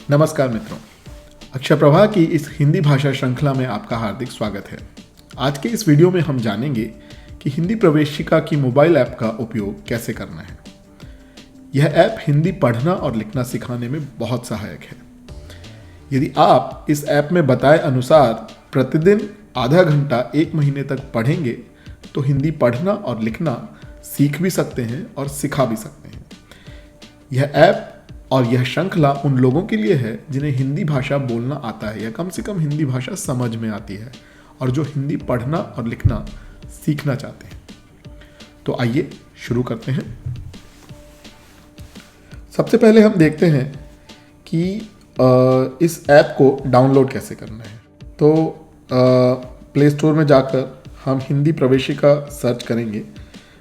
नमस्कार मित्रों, अक्षय प्रभा की इस हिंदी भाषा श्रृंखला में आपका हार्दिक स्वागत है। आज के इस वीडियो में हम जानेंगे कि हिंदी प्रवेशिका की मोबाइल ऐप का उपयोग कैसे करना है। यह ऐप हिंदी पढ़ना और लिखना सिखाने में बहुत सहायक है। यदि आप इस ऐप में बताए अनुसार प्रतिदिन आधा घंटा 1 महीने तक पढ़ेंगे तो हिंदी पढ़ना और लिखना सीख भी सकते हैं और सिखा भी सकते हैं। यह ऐप और यह श्रृंखला उन लोगों के लिए है जिन्हें हिंदी भाषा बोलना आता है या कम से कम हिंदी भाषा समझ में आती है और जो हिंदी पढ़ना और लिखना सीखना चाहते हैं। तो आइए शुरू करते हैं। सबसे पहले हम देखते हैं कि इस ऐप को डाउनलोड कैसे करना है। तो प्ले स्टोर में जाकर हम हिंदी प्रवेशिका सर्च करेंगे।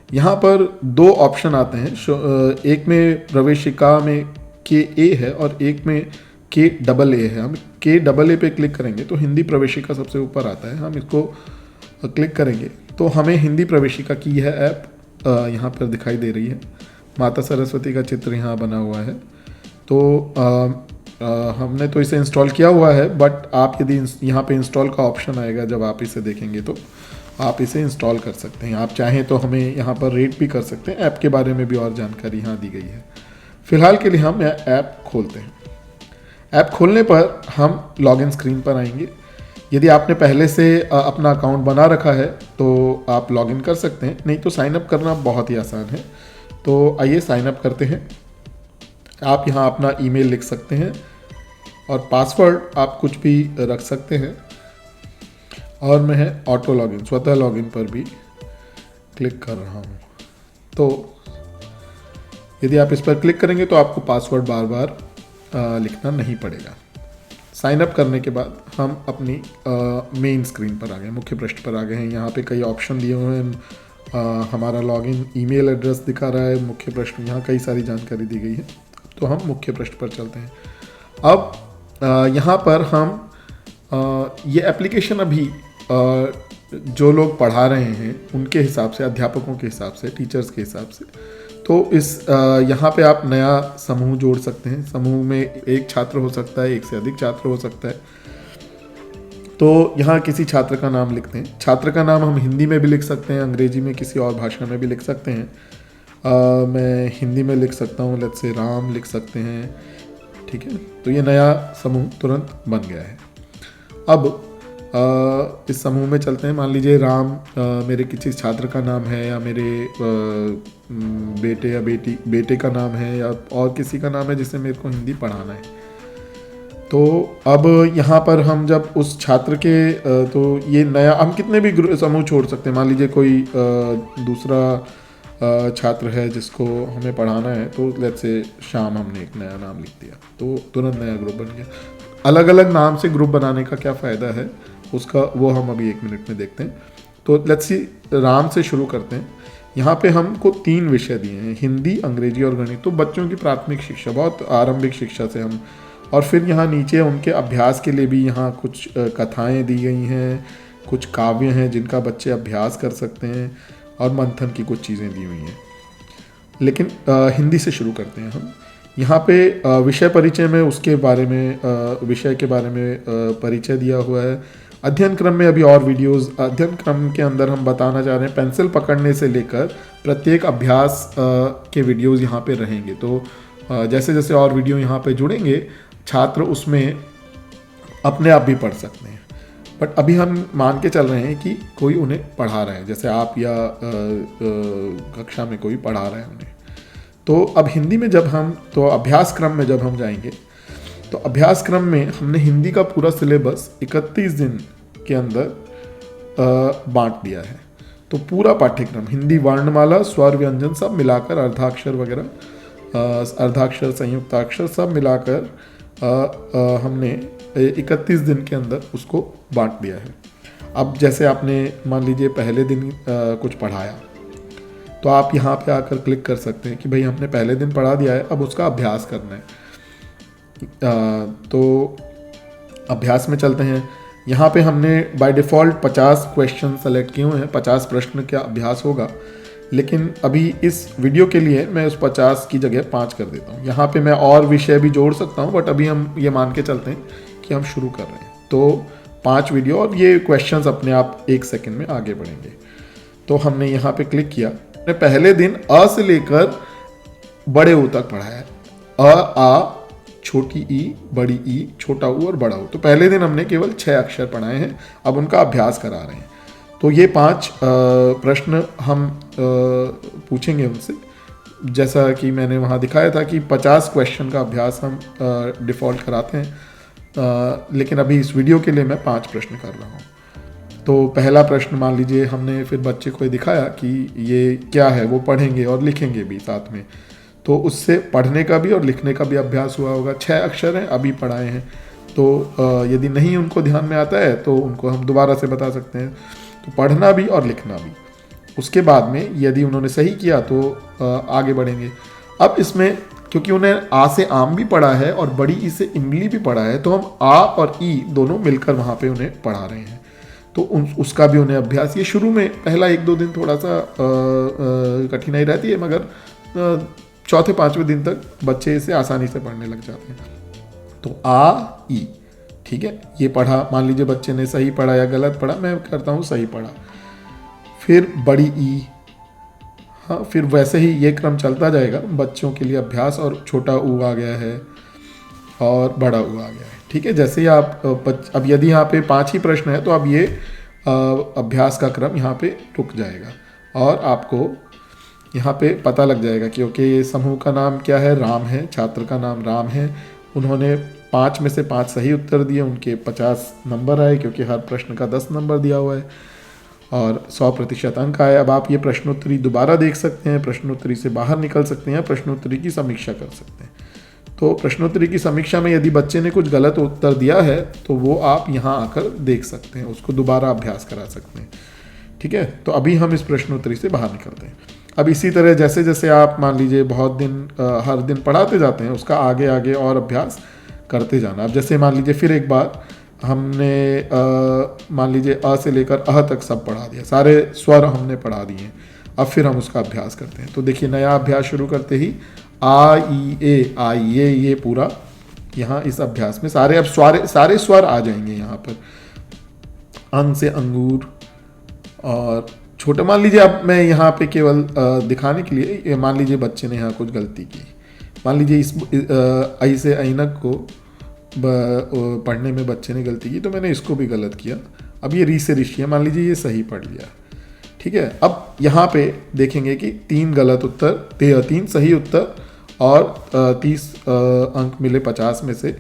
यहाँ पर 2 ऑप्शन आते हैं। एक में प्रवेशिका में KA है और एक में KAA है। हम KAA पे क्लिक करेंगे तो हिंदी प्रवेशिका सबसे ऊपर आता है। हम इसको क्लिक करेंगे तो हमें हिंदी प्रवेशिका की यह ऐप यहाँ पर दिखाई दे रही है। माता सरस्वती का चित्र यहाँ बना हुआ है। तो हमने तो इसे इंस्टॉल किया हुआ है, बट आप यदि यहाँ पे इंस्टॉल का ऑप्शन आएगा जब आप इसे देखेंगे तो आप इसे इंस्टॉल कर सकते हैं। आप चाहें तो हमें यहाँ पर रेट भी कर सकते हैं। ऐप के बारे में भी और जानकारी यहाँ दी गई है। फिलहाल के लिए हम यह ऐप खोलते हैं। ऐप खोलने पर हम लॉगिन स्क्रीन पर आएंगे। यदि आपने पहले से अपना अकाउंट बना रखा है तो आप लॉगिन कर सकते हैं, नहीं तो साइन अप करना बहुत ही आसान है। तो आइए साइन अप करते हैं। आप यहाँ अपना ईमेल लिख सकते हैं और पासवर्ड आप कुछ भी रख सकते हैं। और मैं है ऑटो लॉगिन, स्वतः लॉगिन पर भी क्लिक कर रहा हूँ। तो यदि आप इस पर क्लिक करेंगे तो आपको पासवर्ड बार बार लिखना नहीं पड़ेगा। साइन अप करने के बाद हम अपनी मेन स्क्रीन पर आ गए, मुख्य पृष्ठ पर आ गए हैं। यहाँ पे कई ऑप्शन दिए हुए हैं। हमारा लॉगिन ईमेल एड्रेस दिखा रहा है मुख्य पृष्ठ में। यहाँ कई सारी जानकारी दी गई है। तो हम मुख्य पृष्ठ पर चलते हैं। अब यहाँ पर हम ये एप्लीकेशन अभी जो लोग पढ़ा रहे हैं उनके हिसाब से, अध्यापकों के हिसाब से, टीचर्स के हिसाब से, तो इस यहाँ पे आप नया समूह जोड़ सकते हैं। समूह में एक छात्र हो सकता है, एक से अधिक छात्र हो सकता है। तो यहाँ किसी छात्र का नाम लिखते हैं। छात्र का नाम हम हिंदी में भी लिख सकते हैं, अंग्रेजी में, किसी और भाषा में भी लिख सकते हैं। मैं हिंदी में लिख सकता हूँ, लेट्स से राम लिख सकते हैं। ठीक है, तो ये नया समूह तुरंत बन गया है। अब इस समूह में चलते हैं। मान लीजिए राम मेरे किसी छात्र का नाम है, या मेरे बेटे या बेटे का नाम है, या और किसी का नाम है जिसे मेरे को हिंदी पढ़ाना है। तो अब यहाँ पर हम जब उस छात्र के तो ये नया हम कितने भी समूह छोड़ सकते हैं। मान लीजिए कोई दूसरा छात्र है जिसको हमें पढ़ाना है, तो लेट्स से श्याम, हमने एक नया नाम लिख दिया तो तुरंत नया ग्रुप बन गया। अलग अलग नाम से ग्रुप बनाने का क्या फ़ायदा है उसका, वो हम अभी 1 मिनट में देखते हैं। तो लेट्स सी, राम से शुरू करते हैं। यहाँ पे हमको 3 विषय दिए हैं, हिंदी, अंग्रेजी और गणित। तो बच्चों की प्राथमिक शिक्षा, बहुत आरंभिक शिक्षा से हम, और फिर यहाँ नीचे उनके अभ्यास के लिए भी यहाँ कुछ कथाएँ दी गई हैं, कुछ काव्य हैं जिनका बच्चे अभ्यास कर सकते हैं, और मंथन की कुछ चीज़ें दी हुई हैं। लेकिन हिंदी से शुरू करते हैं हम। यहाँ पे विषय परिचय में उसके बारे में, विषय के बारे में परिचय दिया हुआ है। अध्ययन क्रम में अभी और वीडियोस, अध्ययन क्रम के अंदर हम बताना चाह रहे हैं पेंसिल पकड़ने से लेकर प्रत्येक अभ्यास के वीडियोस यहाँ पे रहेंगे। तो जैसे जैसे और वीडियो यहाँ पे जुड़ेंगे, छात्र उसमें अपने आप भी पढ़ सकते हैं। बट अभी हम मान के चल रहे हैं कि कोई उन्हें पढ़ा रहा है, जैसे आप या कक्षा में कोई पढ़ा रहा है उन्हें। तो अब हिंदी में जब हम, तो अभ्यास क्रम में जब हम जाएंगे, तो अभ्यास क्रम में हमने हिंदी का पूरा सिलेबस 31 दिन के अंदर बांट दिया है। तो पूरा पाठ्यक्रम, हिंदी वर्णमाला, स्वर, व्यंजन सब मिलाकर, अर्धाक्षर वगैरह, अर्धाक्षर, संयुक्ताक्षर सब मिलाकर हमने 31 दिन के अंदर उसको बांट दिया है। अब जैसे आपने मान लीजिए पहले दिन कुछ पढ़ाया, तो आप यहाँ पे आकर क्लिक कर सकते हैं कि भाई हमने पहले दिन पढ़ा दिया है, अब उसका अभ्यास करना है। तो अभ्यास में चलते हैं। यहाँ पे हमने बाय डिफ़ॉल्ट 50 क्वेश्चन सेलेक्ट किए हुए हैं। 50 प्रश्न का अभ्यास होगा। लेकिन अभी इस वीडियो के लिए मैं उस 50 की जगह 5 कर देता हूँ। यहाँ पे मैं और विषय भी जोड़ सकता हूँ, बट अभी हम ये मान के चलते हैं कि हम शुरू कर रहे हैं। तो 5 वीडियो और ये क्वेश्चंस अपने आप 1 सेकंड में आगे बढ़ेंगे। तो हमने यहाँ पे क्लिक किया, हमने पहले दिन अ से लेकर बड़े ऊ तक पढ़ा है। आ, छोटी ई, बड़ी ई, छोटा ऊ और बड़ा ऊ। तो पहले दिन हमने केवल 6 अक्षर पढ़ाए हैं, अब उनका अभ्यास करा रहे हैं। तो ये 5 प्रश्न हम पूछेंगे उनसे, जैसा कि मैंने वहाँ दिखाया था कि 50 क्वेश्चन का अभ्यास हम डिफ़ॉल्ट कराते हैं, लेकिन अभी इस वीडियो के लिए मैं 5 प्रश्न कर रहा हूँ। तो पहला प्रश्न मान लीजिए हमने फिर बच्चे को दिखाया कि ये क्या है, वो पढ़ेंगे और लिखेंगे भी साथ में। तो उससे पढ़ने का भी और लिखने का भी अभ्यास हुआ होगा। 6 अक्षर हैं, अभी पढ़ाए हैं। तो यदि नहीं उनको ध्यान में आता है तो उनको हम दोबारा से बता सकते हैं। तो पढ़ना भी और लिखना भी। उसके बाद में यदि उन्होंने सही किया तो आगे बढ़ेंगे। अब इसमें क्योंकि उन्हें आ से आम भी पढ़ा है और बड़ी ई से इमली भी पढ़ा है, तो हम आ और ई दोनों मिलकर वहाँ पे उन्हें पढ़ा रहे हैं। तो उसका भी उन्हें अभ्यास, ये शुरू में पहला 1-2 दिन थोड़ा सा कठिनाई रहती है, मगर चौथे 5वें दिन तक बच्चे इसे आसानी से पढ़ने लग जाते हैं। तो आ ई, ठीक है, ये पढ़ा। मान लीजिए बच्चे ने सही पढ़ा या गलत पढ़ा, मैं करता हूँ सही पढ़ा। फिर बड़ी ई, हाँ, फिर वैसे ही ये क्रम चलता जाएगा। बच्चों के लिए अभ्यास और छोटा ऊ आ गया है और बड़ा ऊ आ गया है, ठीक है। जैसे ही आप अब यदि यहाँ पे 5 ही प्रश्न है तो अब ये अभ्यास का क्रम यहाँ पे रुक जाएगा और आपको यहाँ पे पता लग जाएगा, क्योंकि समूह का नाम क्या है, राम है, छात्र का नाम राम है। उन्होंने 5 में से 5 सही उत्तर दिए, उनके 50 नंबर आए, क्योंकि हर प्रश्न का 10 नंबर दिया हुआ है और 100% अंक आए। अब आप ये प्रश्नोत्तरी दोबारा देख सकते हैं, प्रश्नोत्तरी से बाहर निकल सकते हैं, प्रश्नोत्तरी की समीक्षा कर सकते हैं। तो प्रश्नोत्तरी की समीक्षा में यदि बच्चे ने कुछ गलत उत्तर दिया है तो वो आप यहाँ आकर देख सकते हैं, उसको दोबारा अभ्यास करा सकते हैं, ठीक है। तो अभी हम इस प्रश्नोत्तरी से बाहर निकलते हैं। अब इसी तरह जैसे जैसे आप मान लीजिए बहुत दिन हर दिन पढ़ाते जाते हैं, उसका आगे आगे और अभ्यास करते जाना। अब जैसे मान लीजिए फिर एक बार हमने मान लीजिए अ से लेकर अह तक सब पढ़ा दिया, सारे स्वर हमने पढ़ा दिए हैं। अब फिर हम उसका अभ्यास करते हैं। तो देखिए नया अभ्यास शुरू करते ही आ ई ए, आई ये पूरा यहाँ इस अभ्यास में सारे अब सारे स्वर आ जाएंगे यहाँ पर। अंग से अंगूर और छोटा, मान लीजिए अब मैं यहाँ पे केवल दिखाने के लिए, मान लीजिए बच्चे ने यहाँ कुछ गलती की। मान लीजिए इस ऐ से ऐनक को पढ़ने में बच्चे ने गलती की, तो मैंने इसको भी गलत किया। अब ये री से ऋषि है, मान लीजिए ये सही पढ़ लिया, ठीक है। अब यहाँ पे देखेंगे कि 3 गलत उत्तर, 3 सही उत्तर और 30 अंक मिले 50 में से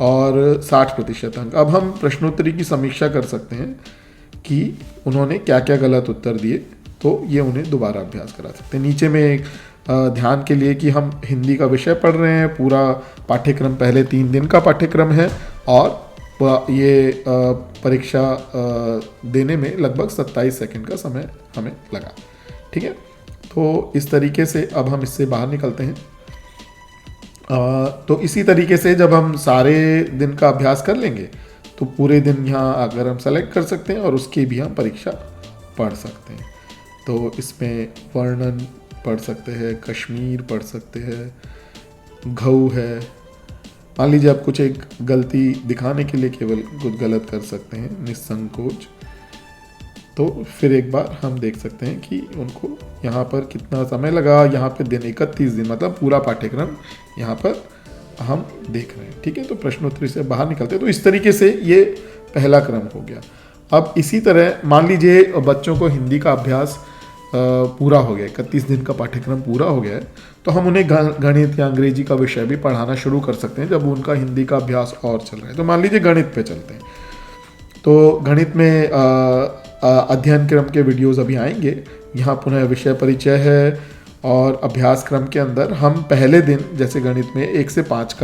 और 60% अंक। अब हम प्रश्नोत्तरी की समीक्षा कर सकते हैं कि उन्होंने क्या क्या गलत उत्तर दिए, तो ये उन्हें दोबारा अभ्यास करा सकते हैं। नीचे में एक ध्यान के लिए कि हम हिंदी का विषय पढ़ रहे हैं, पूरा पाठ्यक्रम पहले 3 दिन का पाठ्यक्रम है और ये परीक्षा देने में लगभग 27 सेकंड का समय हमें लगा, ठीक है। तो इस तरीके से अब हम इससे बाहर निकलते हैं। तो इसी तरीके से जब हम सारे दिन का अभ्यास कर लेंगे तो पूरे दिन यहाँ अगर हम सेलेक्ट कर सकते हैं और उसकी भी हम परीक्षा पढ़ सकते हैं। तो इसमें वर्णन पढ़ सकते हैं, कश्मीर पढ़ सकते हैं, घऊ है। मान लीजिए आप कुछ एक गलती दिखाने के लिए केवल कुछ गलत कर सकते हैं, निसंकोच। तो फिर एक बार हम देख सकते हैं कि उनको यहाँ पर कितना समय लगा। यहाँ पे दिन 31 दिन, मतलब पूरा पाठ्यक्रम यहाँ पर हम देख रहे हैं, ठीक है। तो प्रश्नोत्तरी से बाहर निकलते हैं। तो इस तरीके से ये पहला क्रम हो गया। अब इसी तरह मान लीजिए बच्चों को हिंदी का अभ्यास पूरा हो गया, 31 दिन का पाठ्यक्रम पूरा हो गया है, तो हम उन्हें गणित या अंग्रेजी का विषय भी पढ़ाना शुरू कर सकते हैं जब उनका हिंदी का अभ्यास और चल रहा है। तो मान लीजिए गणित पे चलते हैं। तो गणित में अध्ययन क्रम के वीडियोज़ अभी आएंगे। यहाँ पुनः विषय परिचय है और अभ्यास क्रम के अंदर हम पहले दिन जैसे गणित में 1 से 5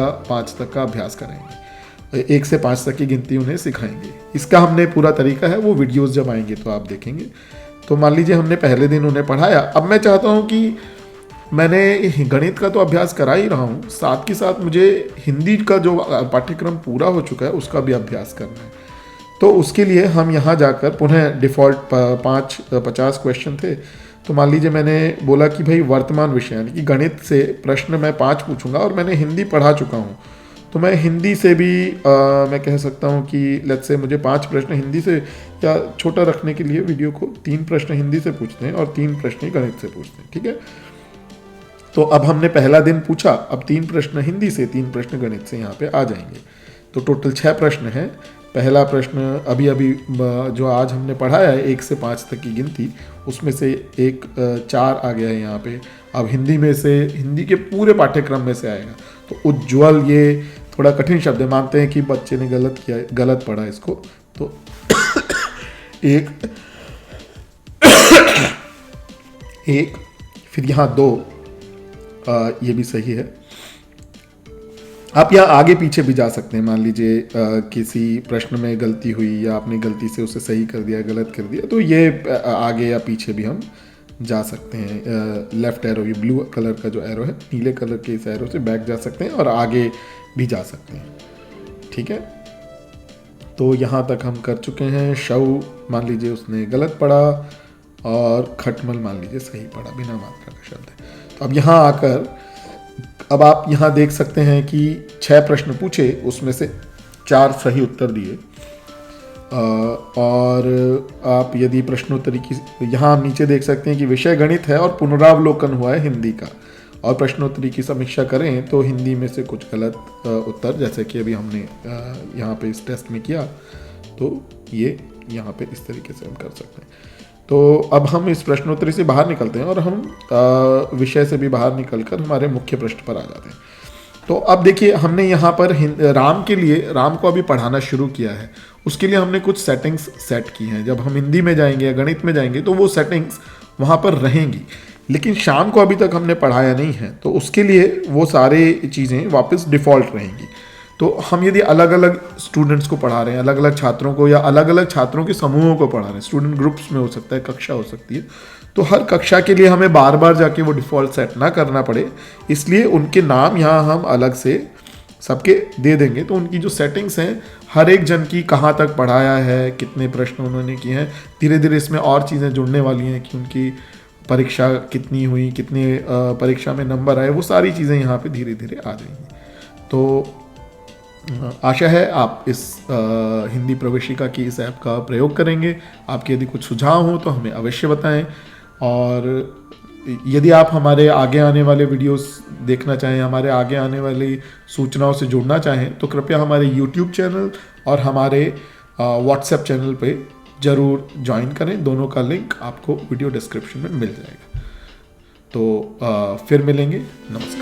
तक का अभ्यास करेंगे, 1 से 5 तक की गिनती उन्हें सिखाएंगे। इसका हमने पूरा तरीका है, वो वीडियोज़ जब आएंगे तो आप देखेंगे। तो मान लीजिए हमने पहले दिन उन्हें पढ़ाया। अब मैं चाहता हूँ कि मैंने गणित का तो अभ्यास करा ही रहा हूँ, साथ के साथ मुझे हिंदी का जो पाठ्यक्रम पूरा हो चुका है उसका भी अभ्यास करना है। तो उसके लिए हम यहाँ जाकर पुनः डिफ़ॉल्ट 50 क्वेश्चन थे, तो मान लीजिए मैंने बोला कि भाई वर्तमान विषय यानी कि गणित से प्रश्न मैं 5 पूछूंगा और मैंने हिंदी पढ़ा चुका हूँ, तो मैं हिंदी से भी मैं कह सकता हूँ कि लेट्स से मुझे 5 प्रश्न हिंदी से, या छोटा रखने के लिए वीडियो को 3 प्रश्न हिंदी से पूछते हैं और 3 प्रश्न गणित से पूछते हैं, ठीक है। तो अब हमने पहला दिन पूछा, अब 3 प्रश्न हिंदी से 3 प्रश्न गणित से यहाँ पे आ जाएंगे, तो टोटल 6 प्रश्न हैं। पहला प्रश्न अभी अभी जो आज हमने पढ़ाया है 1 से 5 तक की गिनती, उसमें से एक 4 आ गया है यहाँ पे। अब हिंदी में से, हिंदी के पूरे पाठ्यक्रम में से आएगा। तो उज्ज्वल, ये थोड़ा कठिन शब्द है, मानते हैं कि बच्चे ने गलत किया, गलत पढ़ा इसको, तो एक फिर यहाँ 2, ये भी सही है। आप यहाँ आगे पीछे भी जा सकते हैं, मान लीजिए किसी प्रश्न में गलती हुई या आपने गलती से उसे सही कर दिया, गलत कर दिया, तो ये आगे या पीछे भी हम जा सकते हैं। लेफ्ट एरो, ये ब्लू कलर का जो एरो है, नीले कलर के इस एरो से बैक जा सकते हैं और आगे भी जा सकते हैं, ठीक है। तो यहाँ तक हम कर चुके हैं। शव मान लीजिए उसने गलत पढ़ा और खटमल मान लीजिए सही पढ़ा, बिना मात्रा का शब्द है। तो अब यहाँ आकर अब आप यहाँ देख सकते हैं कि 6 प्रश्न पूछे, उसमें से 4 सही उत्तर दिए। और आप यदि प्रश्नोत्तरी की, यहाँ आप नीचे देख सकते हैं कि विषय गणित है और पुनरावलोकन हुआ है हिंदी का, और प्रश्नोत्तरी की समीक्षा करें तो हिंदी में से कुछ गलत उत्तर, जैसे कि अभी हमने यहाँ पे इस टेस्ट में किया, तो ये यहाँ पे इस तरीके से हम कर सकते हैं। तो अब हम इस प्रश्नोत्तरी से बाहर निकलते हैं और हम विषय से भी बाहर निकलकर हमारे मुख्य प्रश्न पर आ जाते हैं। तो अब देखिए, हमने यहाँ पर राम के लिए, राम को अभी पढ़ाना शुरू किया है, उसके लिए हमने कुछ सेटिंग्स सेट की हैं। जब हम हिंदी में जाएंगे या गणित में जाएंगे तो वो सेटिंग्स वहाँ पर रहेंगी, लेकिन शाम को अभी तक हमने पढ़ाया नहीं है, तो उसके लिए वो सारे चीज़ें वापस डिफ़ॉल्ट रहेंगी। तो हम यदि अलग अलग स्टूडेंट्स को पढ़ा रहे हैं, अलग अलग छात्रों को या अलग अलग छात्रों के समूहों को पढ़ा रहे हैं, स्टूडेंट ग्रुप्स में हो सकता है, कक्षा हो सकती है, तो हर कक्षा के लिए हमें बार बार जाके वो डिफ़ॉल्ट सेट ना करना पड़े, इसलिए उनके नाम यहाँ हम अलग से सबके दे देंगे। तो उनकी जो सेटिंग्स हैं, हर एक जन की कहाँ तक पढ़ाया है, कितने प्रश्न उन्होंने किए हैं, धीरे धीरे इसमें और चीज़ें जुड़ने वाली हैं कि उनकी परीक्षा कितनी हुई, कितने परीक्षा में नंबर आए, वो सारी चीज़ें यहाँ पे धीरे धीरे आ जाएंगी। तो आशा है आप इस हिंदी प्रवेशिका की इस ऐप का प्रयोग करेंगे। आपके यदि कुछ सुझाव हों तो हमें अवश्य बताएं, और यदि आप हमारे आगे आने वाले वीडियोस देखना चाहें, हमारे आगे आने वाली सूचनाओं से जुड़ना चाहें, तो कृपया हमारे YouTube चैनल और हमारे WhatsApp चैनल पे ज़रूर ज्वाइन करें। दोनों का लिंक आपको वीडियो डिस्क्रिप्शन में मिल जाएगा। तो फिर मिलेंगे। नमस्कार।